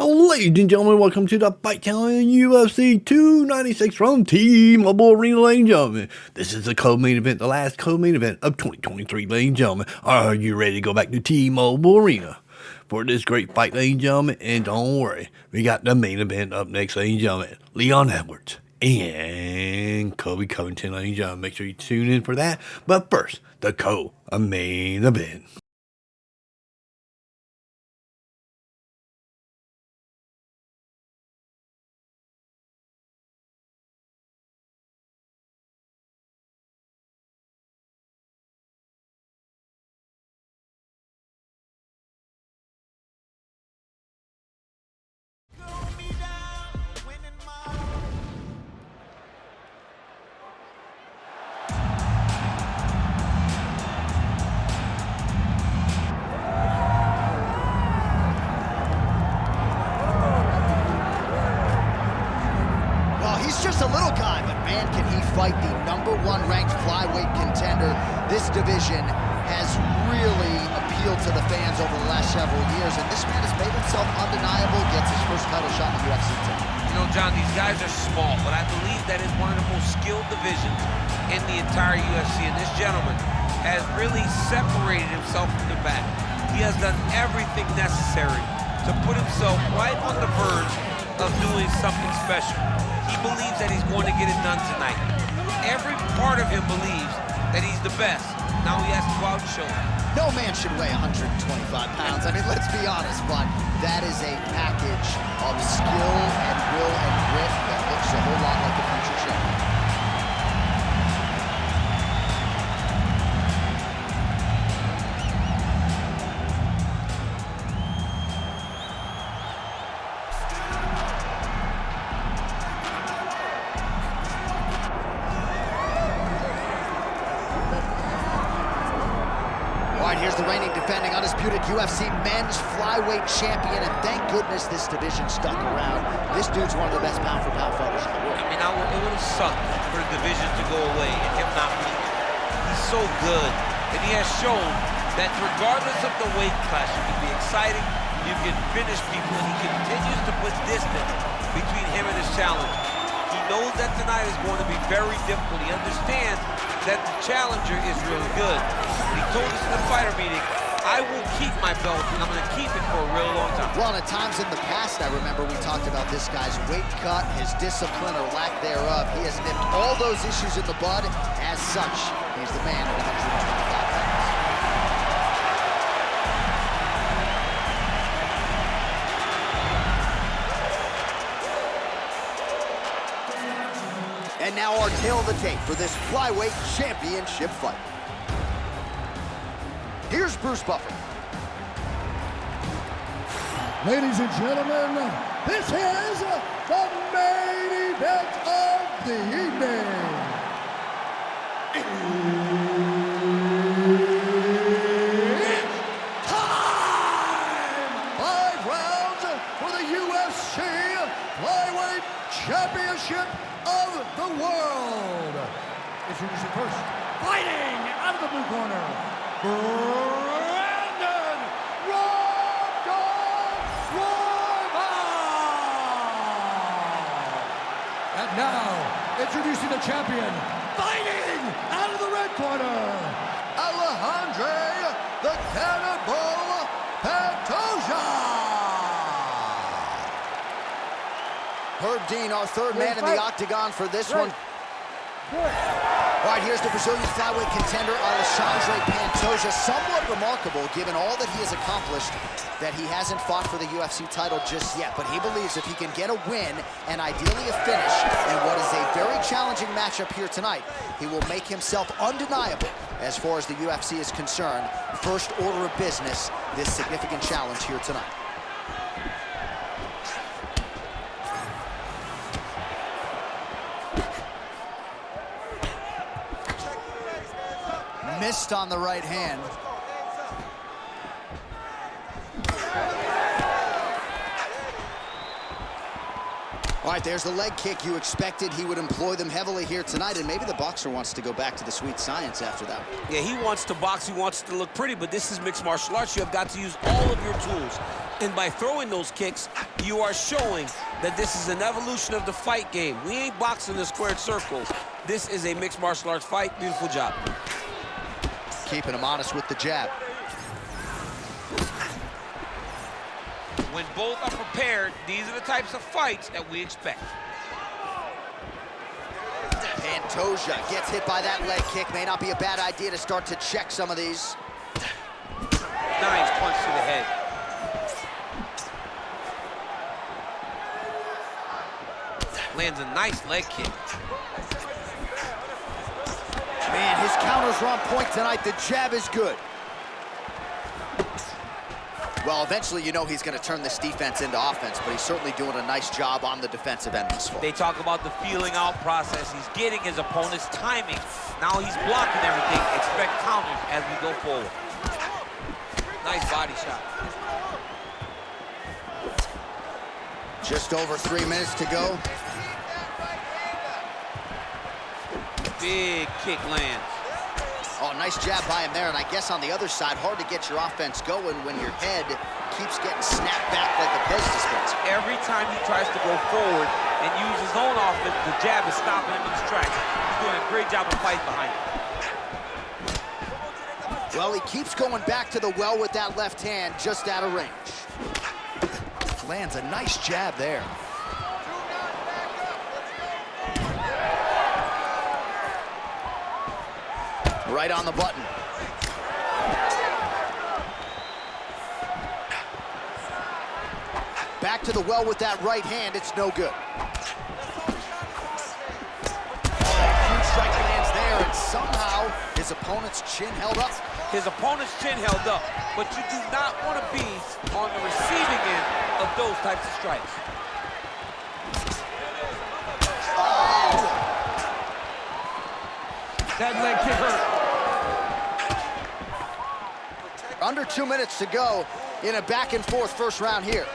Ladies and gentlemen, welcome to the Fight Challenge UFC 296 from T-Mobile Areana, ladies and gentlemen. This is the co-main event, the last co-main event of 2023, ladies and gentlemen. Are you ready to go back to T-Mobile Arena for this great fight, ladies and gentlemen? And don't worry, we got the main event up next, ladies and gentlemen. Leon Edwards and Colby Covington, ladies and gentlemen. Make sure you tune in for that. But first, the co-main event. He's just a little guy, but man, can he fight the #1 ranked flyweight contender. This division has really appealed to the fans over the last several years, and this man has made himself undeniable, gets his first title shot in the UFC today. You know, John, these guys are small, but I believe that is one of the most skilled divisions in the entire UFC, and this gentleman has really separated himself from the back. He has done everything necessary to put himself right on the verge of doing something special. He believes that he's going to get it done tonight. Every part of him believes that he's the best. Now he has to go out and show it. No man should weigh 125 pounds. I mean, let's be honest, but that is a package of skill and will and grit that looks a whole lot like the future champion. Here's the reigning, defending, undisputed UFC men's flyweight champion, and thank goodness this division stuck around. This dude's one of the best pound-for-pound fighters in the world. I mean, it would have sucked for the division to go away and him not being. He's so good, and he has shown that regardless of the weight class, you can be exciting, you can finish people, and he continues to put distance between him and his challenger. He knows that tonight is going to be very difficult. He understands that the challenger is really good. He told us in the fighter meeting, I will keep my belt, and I'm going to keep it for a real long time. Well, at times in the past, I remember we talked about this guy's weight cut, his discipline or lack thereof. He has nipped all those issues in the bud. As such, he's the man at 125 pounds. And now our tail of the tape for this flyweight championship fight. Here's Bruce Buffer. Ladies and gentlemen, this is the main event of the evening. It's time! 5 rounds for the UFC Flyweight Championship of the world. Introducing first, fighting out of the blue corner, Brandon Royval! And now, introducing the champion, fighting out of the red corner, Alexandre the Cannibal Pantoja! Herb Dean, our third man in the octagon for this one. All right, here's the Brazilian flyweight contender, Alexandre Pantoja. Somewhat remarkable, given all that he has accomplished, that he hasn't fought for the UFC title just yet. But he believes if he can get a win, and ideally a finish, in what is a very challenging matchup here tonight, he will make himself undeniable as far as the UFC is concerned. First order of business, this significant challenge here tonight. Missed on the right hand. All right, there's the leg kick. You expected he would employ them heavily here tonight, and maybe the boxer wants to go back to the sweet science after that. Yeah, he wants to box, he wants to look pretty, but this is mixed martial arts. You have got to use all of your tools. And by throwing those kicks, you are showing that this is an evolution of the fight game. We ain't boxing in squared circles. This is a mixed martial arts fight. Beautiful job. Keeping him honest with the jab. When both are prepared, these are the types of fights that we expect. Pantoja gets hit by that leg kick. May not be a bad idea to start to check some of these. Nice punch to the head. Lands a nice leg kick. Man, his counters are on point tonight. The jab is good. Well, eventually you know he's going to turn this defense into offense, but he's certainly doing a nice job on the defensive end this far. They talk about the feeling out process. He's getting his opponent's timing. Now he's blocking everything. Expect counters as we go forward. Nice body shot. Just over 3 minutes to go. Big kick lands. Oh, nice jab by him there, and I guess on the other side, hard to get your offense going when your head keeps getting snapped back like a Pez dispenser. Every time he tries to go forward and use his own offense, the jab is stopping him in his tracks. He's doing a great job of fighting behind it. Well, he keeps going back to the well with that left hand, just out of range. Lands a nice jab there. Right on the button. Back to the well with that right hand, it's no good. Huge strike lands there, and somehow his opponent's chin held up. His opponent's chin held up, but you do not want to be on the receiving end of those types of strikes. Oh! That leg kick hurt. Under 2 minutes to go in a back-and-forth first round here.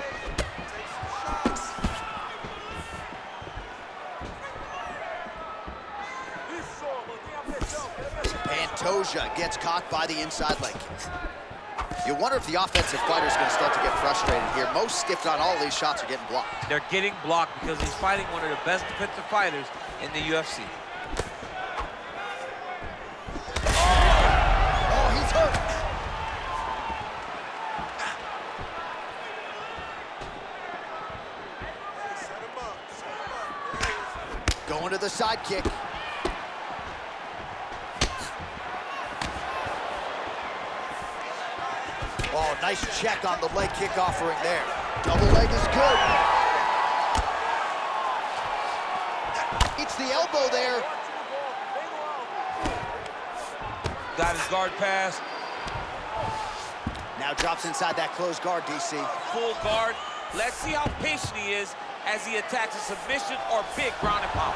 Pantoja gets caught by the inside leg kick. You wonder if the offensive fighter is going to start to get frustrated here. Most, if not all, of these shots are getting blocked. They're getting blocked because he's fighting one of the best defensive fighters in the UFC. Oh, he's hurt. Going to the side kick. Oh, nice check on the leg kick offering there. Double leg is good. It's the elbow there. Got his guard pass. Now drops inside that closed guard, DC. Full guard. Let's see how patient he is as he attacks a submission or big ground and pound.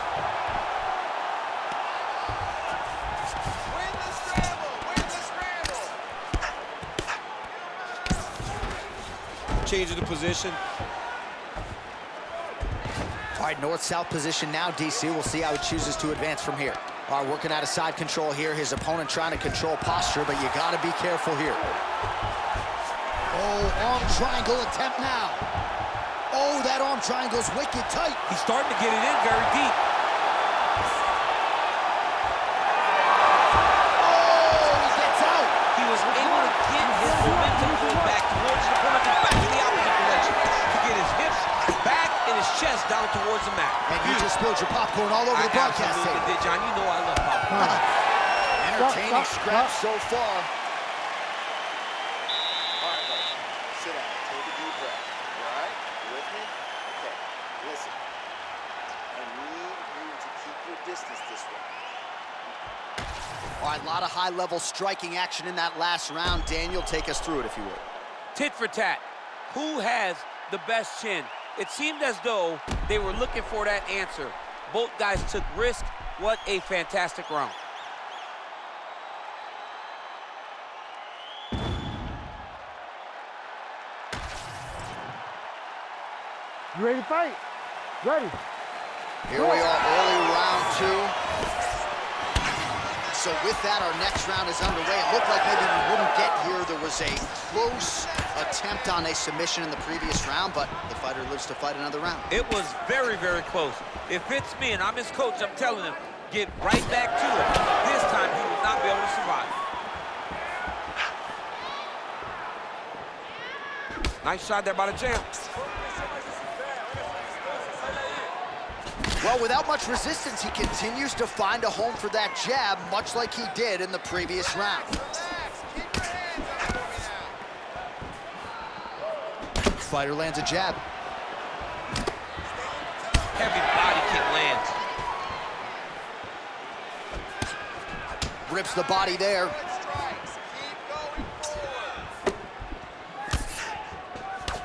Win the scramble! Win the scramble! Changing the position. All right, north-south position now, DC. We'll see how he chooses to advance from here. All right, working out of side control here. His opponent trying to control posture, but you got to be careful here. Oh, arm triangle attempt now. Oh, that arm triangle's wicked tight. He's starting to get it in very deep. Oh, he gets out. He was able to get his momentum going back towards the opponent and back in the opposite direction to get his hips back and his chest down towards the mat. And you just spilled your popcorn all over the broadcast absolutely table. did, John. You know I love popcorn. Entertaining scratch so far. Sit down, take a deep breath. You all right? You with me? Okay, listen. I need you to keep your distance this way. All right, a lot of high-level striking action in that last round. Daniel, take us through it, if you would. Tit for tat. Who has the best chin? It seemed as though they were looking for that answer. Both guys took risk. What a fantastic round. You ready to fight? Ready. Here we are, early round two. So with that, our next round is underway. It looked like maybe we wouldn't get here. There was a close attempt on a submission in the previous round, but the fighter lives to fight another round. It was very, very close. If it's me and I'm his coach, I'm telling him, get right back to it. This time, he will not be able to survive. Nice shot there by the champ. Well, without much resistance, he continues to find a home for that jab, much like he did in the previous round. Fighter lands a jab. Heavy body kick lands. Rips the body there.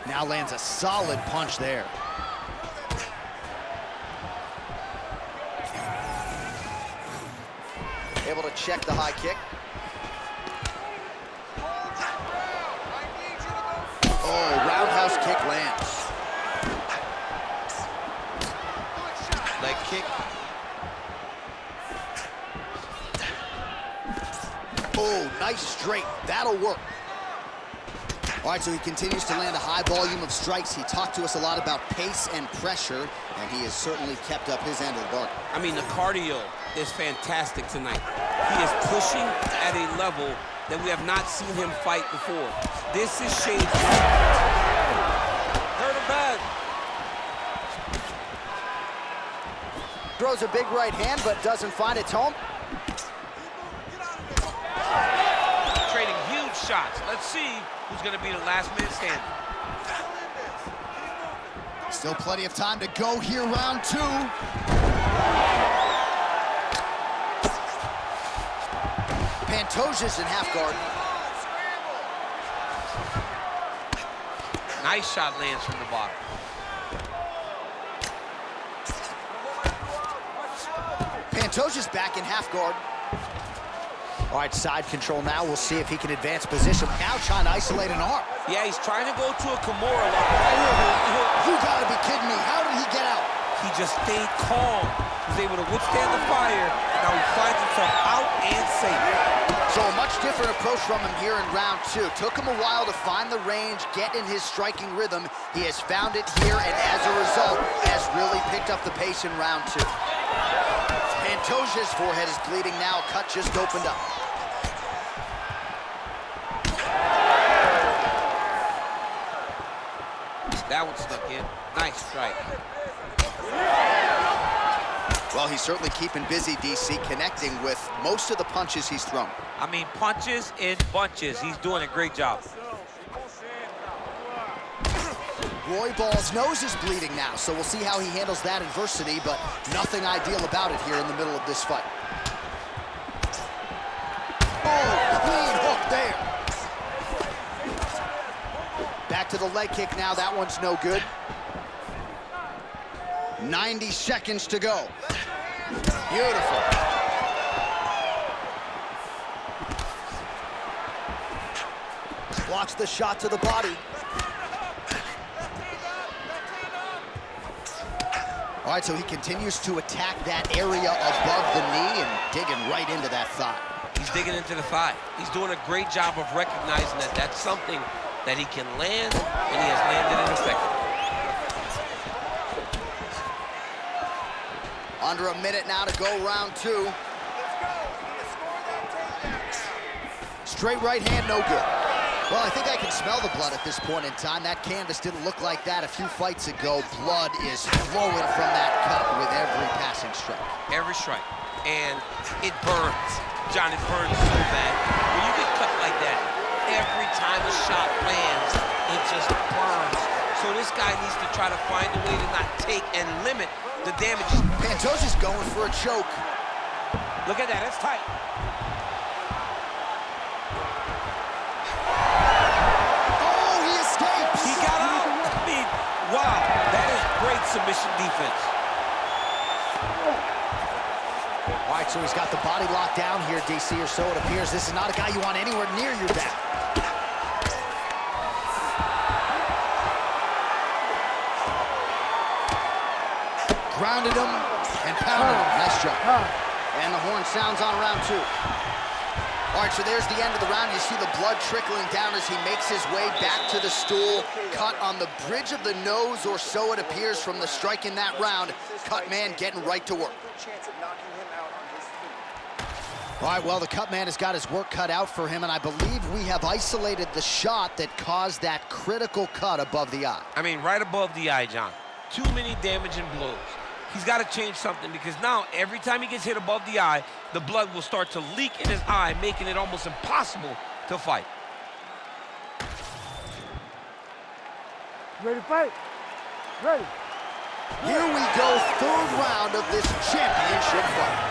Now lands a solid punch there. Able to check the high kick. Oh, roundhouse kick lands. Leg kick. Oh, nice straight. That'll work. All right, so he continues to land a high volume of strikes. He talked to us a lot about pace and pressure, and he has certainly kept up his end of the bargain. I mean, the cardio is fantastic tonight. He is pushing at a level that we have not seen him fight before. This is shade. Hurt him bad. Throws a big right hand, but doesn't find its home. Trading huge shots. Let's see who's going to be the last man standing. Still plenty of time to go here, round two. Pantoja's in half guard. Nice shot lands from the bottom. Pantoja's back in half guard. All right, side control now. We'll see if he can advance position. Now trying to isolate an arm. Yeah, he's trying to go to a Kimura. You gotta be kidding me. How did he get out? He just stayed calm. He was able to withstand the fire. Now he finds himself out and safe. So a much different approach from him here in round two. Took him a while to find the range, get in his striking rhythm. He has found it here, and as a result, has really picked up the pace in round two. Pantoja's forehead is bleeding now. Cut just opened up. That one stuck in. Nice strike. Well, he's certainly keeping busy, DC, connecting with most of the punches he's thrown. I mean, punches in bunches. He's doing a great job. Royval's nose is bleeding now, so we'll see how he handles that adversity, but nothing ideal about it here in the middle of this fight. Oh, clean hook there. Back to the leg kick now. That one's no good. 90 seconds to go. Beautiful. Blocks the shot to the body. All right, so he continues to attack that area above the knee and digging right into that thigh. He's digging into the thigh. He's doing a great job of recognizing that that's something that he can land, and he has landed it effectively. Under a minute now to go, round two. Straight right hand, no good. Well, I think I can smell the blood at this point in time. That canvas didn't look like that a few fights ago. Blood is flowing from that cut with every passing strike. Every strike. And it burns. John, it burns so bad. When you get cut like that, every time a shot lands, it just burns. So this guy needs to try to find a way to not take and limit the damage. Pantoja's going for a choke. Look at that, that's tight. Oh, he escapes. He got out. I mean, wow, that is great submission defense. All right, so he's got the body locked down here, DC, or so it appears. This is not a guy you want anywhere near your back. Grounded him and pounded him. Nice job. And the horn sounds on round 2. All right, so there's the end of the round. You see the blood trickling down as he makes his way back to the stool. Cut on the bridge of the nose, or so it appears from the strike in that round. Cut man getting right to work. All right, well, the cut man has got his work cut out for him, and I believe we have isolated the shot that caused that critical cut above the eye. I mean, right above the eye, John. Too many damaging blows. He's got to change something, because now every time he gets hit above the eye, the blood will start to leak in his eye, making it almost impossible to fight. Ready to fight? Ready. Here we go, 3rd round of this championship fight.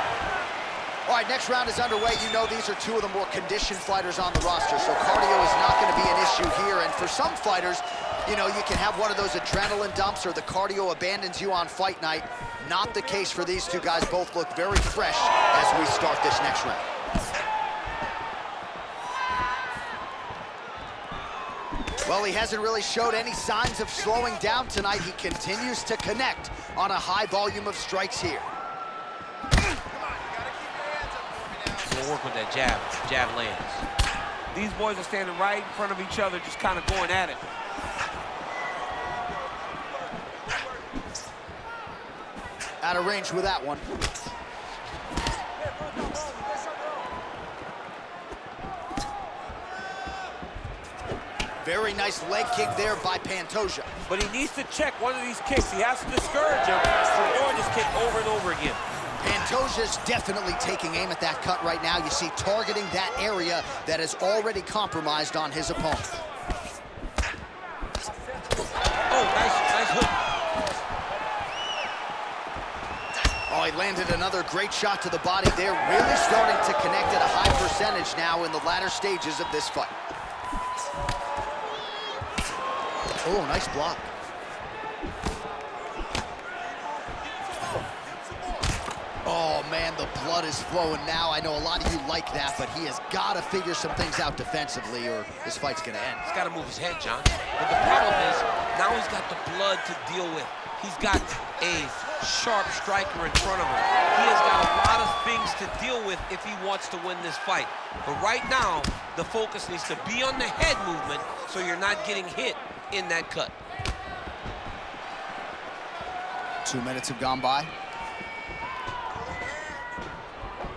All right, next round is underway. You know these are 2 of the more conditioned fighters on the roster, so cardio is not going to be an issue here. And for some fighters, you know, you can have one of those adrenaline dumps or the cardio abandons you on fight night. Not the case for these 2 guys. Both look very fresh as we start this next round. Well, he hasn't really showed any signs of slowing down tonight. He continues to connect on a high volume of strikes here. We'll work with that jab. Jab lands. These boys are standing right in front of each other, just kind of going at it. Out of range with that one. Very nice leg kick there by Pantoja. But he needs to check one of these kicks. He has to discourage him from throwing this kick over and over again. Pantoja's definitely taking aim at that cut right now. You see, targeting that area that is already compromised on his opponent. Oh, nice hook. Oh, he landed another great shot to the body there. Really starting to connect at a high percentage now in the latter stages of this fight. Oh, nice block. Oh, man, the blood is flowing now. I know a lot of you like that, but he has got to figure some things out defensively or this fight's going to end. He's got to move his head, John. But the problem is, now he's got the blood to deal with. He's got a sharp striker in front of him. He has got a lot of things to deal with if he wants to win this fight. But right now, the focus needs to be on the head movement so you're not getting hit in that cut. 2 minutes have gone by.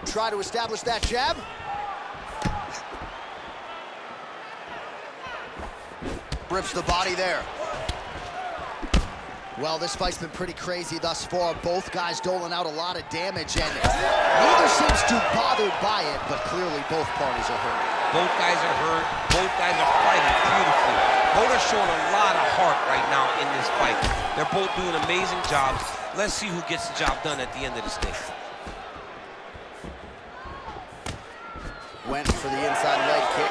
Try to establish that jab. Rips the body there. Well, this fight's been pretty crazy thus far. Both guys doling out a lot of damage, and neither seems too bothered by it, but clearly both parties are hurt. Both guys are hurt. Both guys are fighting beautifully. Both are showing a lot of heart right now in this fight. They're both doing amazing jobs. Let's see who gets the job done at the end of this thing. Went for the inside leg kick.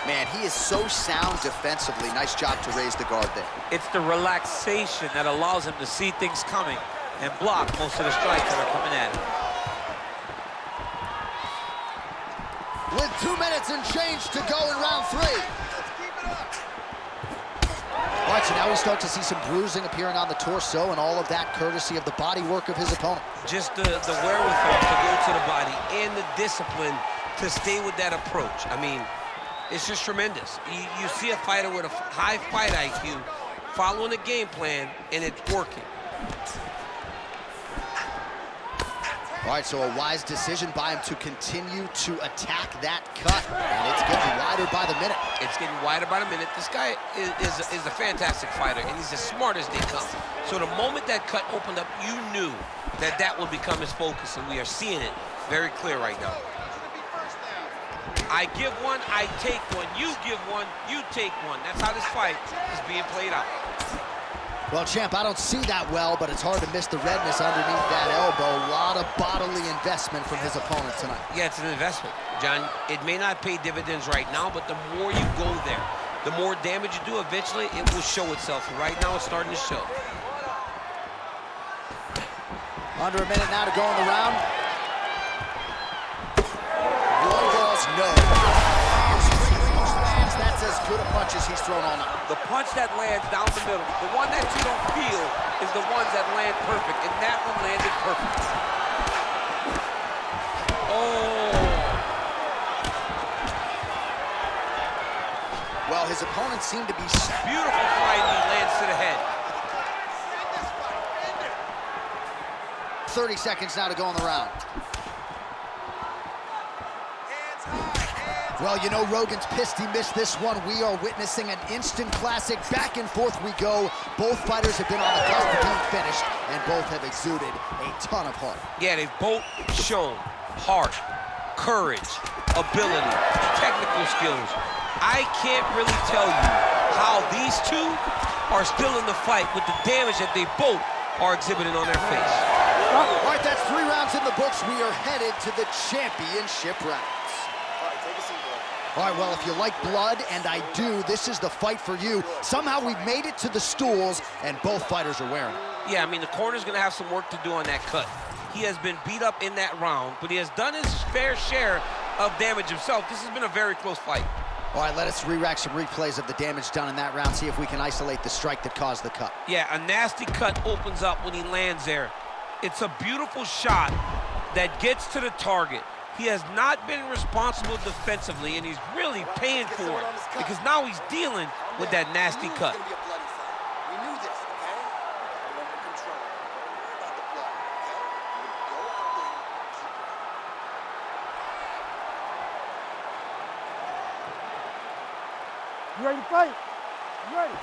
Man, he is so sound defensively. Nice job to raise the guard there. It's the relaxation that allows him to see things coming and block most of the strikes that are coming at him. With 2 minutes and change to go in round 3. All right, so now we start to see some bruising appearing on the torso, and all of that courtesy of the body work of his opponent. Just the wherewithal to go to the body and the discipline to stay with that approach. I mean, it's just tremendous. You see a fighter with a high fight IQ following a game plan, and it's working. All right, so a wise decision by him to continue to attack that cut, and it's getting wider by the minute. It's getting wider by the minute. This guy is a fantastic fighter, and he's as smart as they come. So the moment that cut opened up, you knew that that would become his focus, and we are seeing it very clear right now. I give one, I take one. You give one, you take one. That's how this fight is being played out. Well, champ, I don't see that well, but it's hard to miss the redness underneath that elbow. A lot of bodily investment from his opponent tonight. Yeah, it's an investment, John. It may not pay dividends right now, but the more you go there, the more damage you do, eventually it will show itself. Right now, it's starting to show. Under a minute now to go in the round. Royval's no. That's as good a punch as he's thrown all night. The punch that lands down the middle, the one that you don't feel, is the ones that land perfect, and that one landed perfect. Well, his opponent seemed to be... Beautiful flying knee lands to the head. 30 seconds now to go in the round. Well, you know Rogan's pissed he missed this one. We are witnessing an instant classic. Back and forth we go. Both fighters have been on the cusp of being finished, and both have exuded a ton of heart. Yeah, they've both shown heart, courage, ability, technical skills. I can't really tell you how these two are still in the fight with the damage that they both are exhibiting on their face. All right, that's 3 rounds in the books. We are headed to the championship rounds. All right, take a seat, bro. All right, well, if you like blood, and I do, this is the fight for you. Somehow we've made it to the stools, and both fighters are wearing it. Yeah, I mean, the corner's gonna have some work to do on that cut. He has been beat up in that round, but he has done his fair share of damage himself. This has been a very close fight. All right, let us re-rack some replays of the damage done in that round, see if we can isolate the strike that caused the cut. Yeah, a nasty cut opens up when he lands there. It's a beautiful shot that gets to the target. He has not been responsible defensively, and he's really paying for it because now he's dealing with that nasty cut. It's gonna be a bloody fight. We knew this, okay? We're under control. Don't worry about the blood, okay? You're gonna go out there and keep it up. You ready to fight? You ready?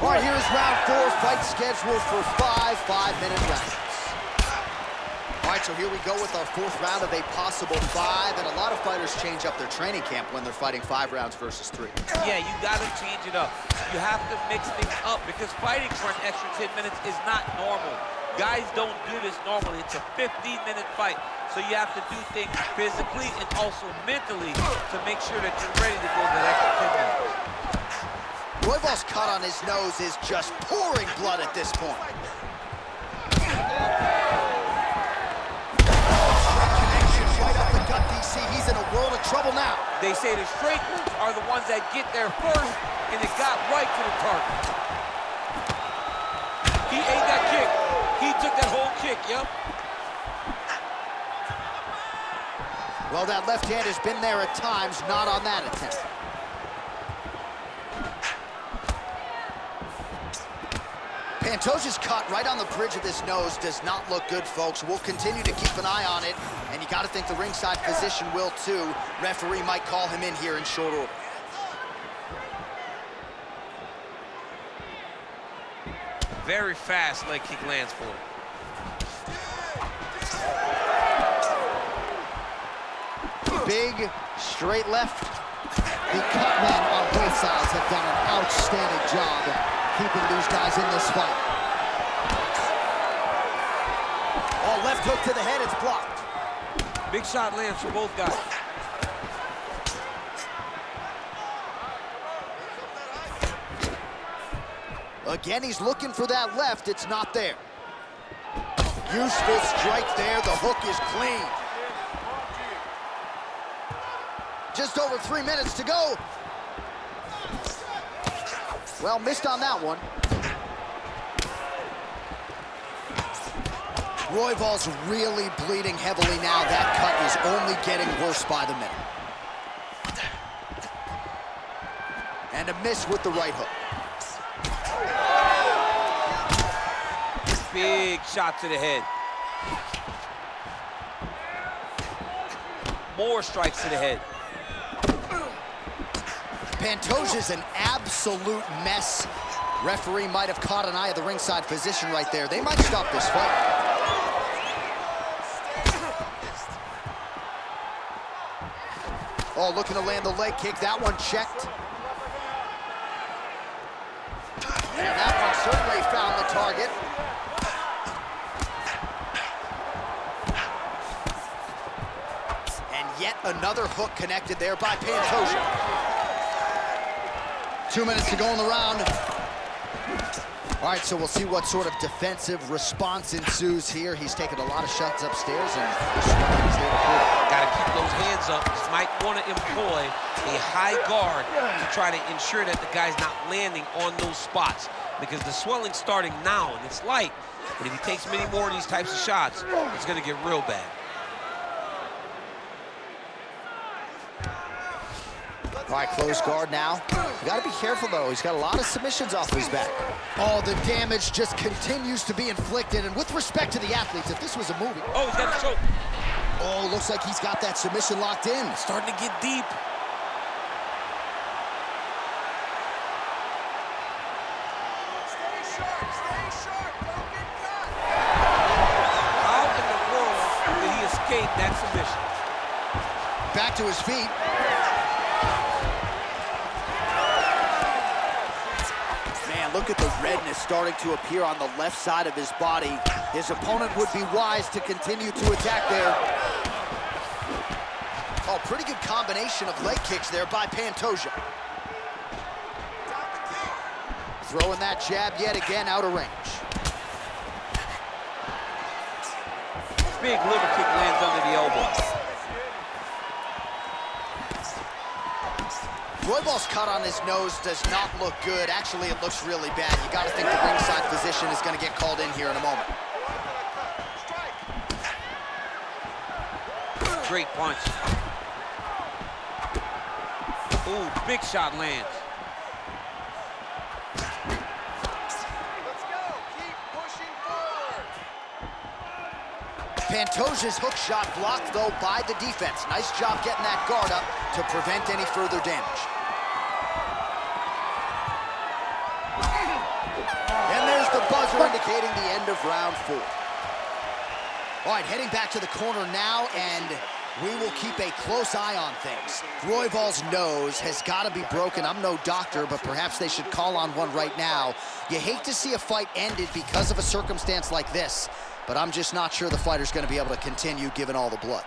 All right, here is round 4, fight scheduled for 5 5-minute rounds. All right, so here we go with our 4th round of a possible 5, and a lot of fighters change up their training camp when they're fighting 5 rounds versus 3. Yeah, you gotta change it up. You have to mix things up because fighting for an extra 10 minutes is not normal. Guys don't do this normally. It's a 15-minute fight, so you have to do things physically and also mentally to make sure that you're ready to go that extra 10 minutes. Royval's cut on his nose is just pouring blood at this point. Connection right up the gut, DC. He's in a world of trouble now. They say the straight ones are the ones that get there first, and it got right to the target. He ate that kick. He took that whole kick, yep. Well, that left hand has been there at times, not on that attempt. Pantoja's cut right on the bridge of this nose does not look good, folks. We'll continue to keep an eye on it, and you got to think the ringside physician will too. Referee might call him in here in short order. Very fast leg kick lands for him. Big, straight left. The cut men on both sides have done an outstanding job keeping these guys in this fight. Oh, left hook to the head, it's blocked. Big shot lands for both guys. Again, he's looking for that left, it's not there. Useful strike there, the hook is clean. Just over 3 minutes to go. Well, missed on that one. Royval's really bleeding heavily now. That cut is only getting worse by the minute. And a miss with the right hook. Big shot to the head. More strikes to the head. Pantoja's an absolute mess. Referee might have caught an eye of the ringside physician right there. They might stop this fight. Oh, looking to land the leg kick. That one checked. And that one certainly found the target. And yet another hook connected there by Pantoja. 2 minutes to go in the round. All right, so we'll see what sort of defensive response ensues here. He's taken a lot of shots upstairs, and the swelling's there to prove it. Got to keep those hands up. Just might want to employ a high guard to try to ensure that the guy's not landing on those spots because the swelling's starting now, and it's light. But if he takes many more of these types of shots, it's going to get real bad. All right, close guard now. You got to be careful, though. He's got a lot of submissions off his back. Oh, the damage just continues to be inflicted. And with respect to the athletes, if this was a movie... Oh, he's got a choke. Oh, looks like he's got that submission locked in. Starting to get deep. Stay sharp, don't get caught. How in the world did he escape that submission? Back to his feet. Man, look at the redness starting to appear on the left side of his body. His opponent would be wise to continue to attack there. Oh, pretty good combination of leg kicks there by Pantoja. Throwing that jab yet again out of range. Big liver kick lands under the elbow. Royval's cut on his nose does not look good. Actually, it looks really bad. You got to think the ringside physician is going to get called in here in a moment. Great punch. Ooh, big shot lands. Let's go, keep pushing forward. Pantoja's hook shot blocked, though, by the defense. Nice job getting that guard up to prevent any further damage. And there's the buzzer indicating the end of round 4. All right, heading back to the corner now, and we will keep a close eye on things. Royval's nose has got to be broken. I'm no doctor, but perhaps they should call on one right now. You hate to see a fight ended because of a circumstance like this, but I'm just not sure the fighter's going to be able to continue given all the blood.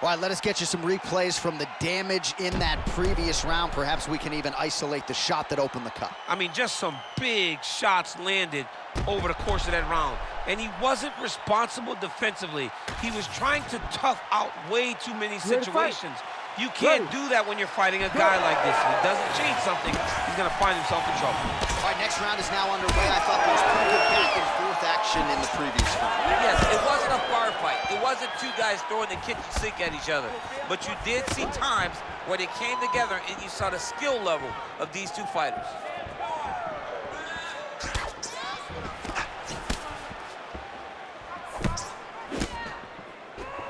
All right, let us get you some replays from the damage in that previous round. Perhaps we can even isolate the shot that opened the cut. I mean, just some big shots landed over the course of that round. And he wasn't responsible defensively. He was trying to tough out way too many situations. You can't do that when you're fighting a guy like this. If he doesn't change something, he's going to find himself in trouble. All right, next round is now underway. I thought there was pretty good back and forth action in the previous round. Yes, it wasn't a bar fight. It wasn't two guys throwing the kitchen sink at each other. But you did see times where they came together and you saw the skill level of these two fighters.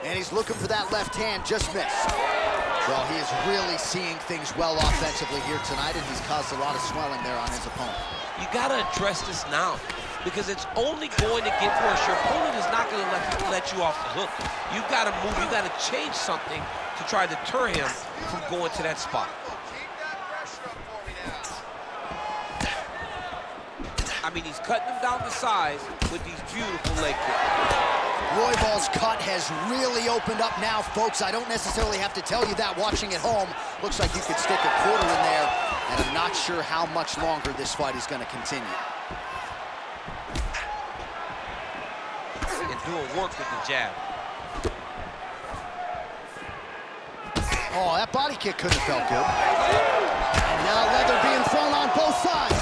And he's looking for that left hand, just missed. Well, he is really seeing things well offensively here tonight, and he's caused a lot of swelling there on his opponent. You got to address this now because it's only going to get worse. Your opponent is not going to let you off the hook. You've got to move. You've got to change something to try to deter him from going to that spot. Keep that pressure up for me now. I mean, he's cutting him down to size with these beautiful leg kicks. Royval's cut has really opened up now, folks. I don't necessarily have to tell you that watching at home. Looks like you could stick a quarter in there, and I'm not sure how much longer this fight is going to continue. And doing work with the jab. Oh, that body kick couldn't have felt good. And now leather being thrown on both sides.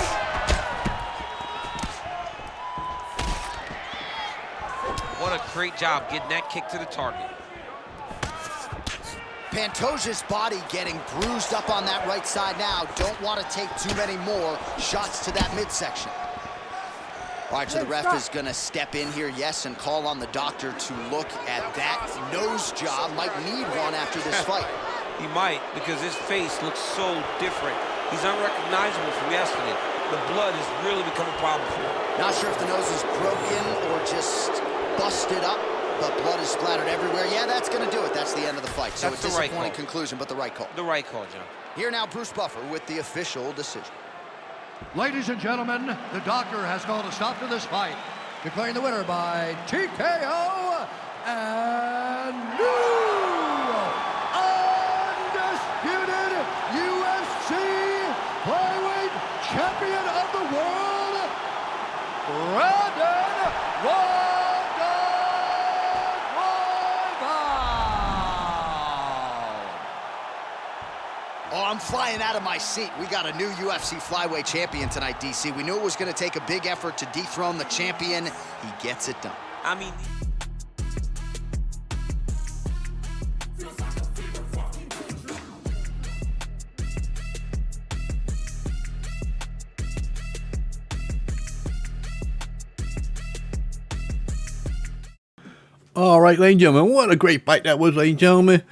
What a great job getting that kick to the target. Pantoja's body getting bruised up on that right side now. Don't want to take too many more shots to that midsection. All right, so the ref is going to step in here, yes, and call on the doctor to look at that nose job. Might need one after this fight. He might, because his face looks so different. He's unrecognizable from yesterday. The blood has really become a problem for him. Not sure if the nose is broken or just busted up, but blood is splattered everywhere. Yeah, that's going to do it. That's the end of the fight. So That's a the right disappointing call. conclusion, but the right call. The right call, John. Here now, Bruce Buffer with the official decision. Ladies and gentlemen, the doctor has called a stop to this fight, declaring the winner by TKO and new undisputed UFC Flyweight Champion of the world, Royval. Oh, I'm flying out of my seat. We got a new UFC Flyweight Champion tonight, DC. We knew it was going to take a big effort to dethrone the champion. He gets it done. I mean... All right, ladies and gentlemen, what a great fight that was, ladies and gentlemen.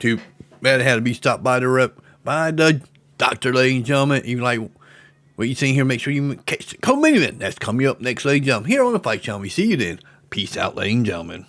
Too bad it had to be stopped by the doctor, ladies and gentlemen. Even like what you seen here, make sure you catch the co-main event. That's coming up next, ladies and gentlemen, here on the Fight Channel. We see you then. Peace out, ladies and gentlemen.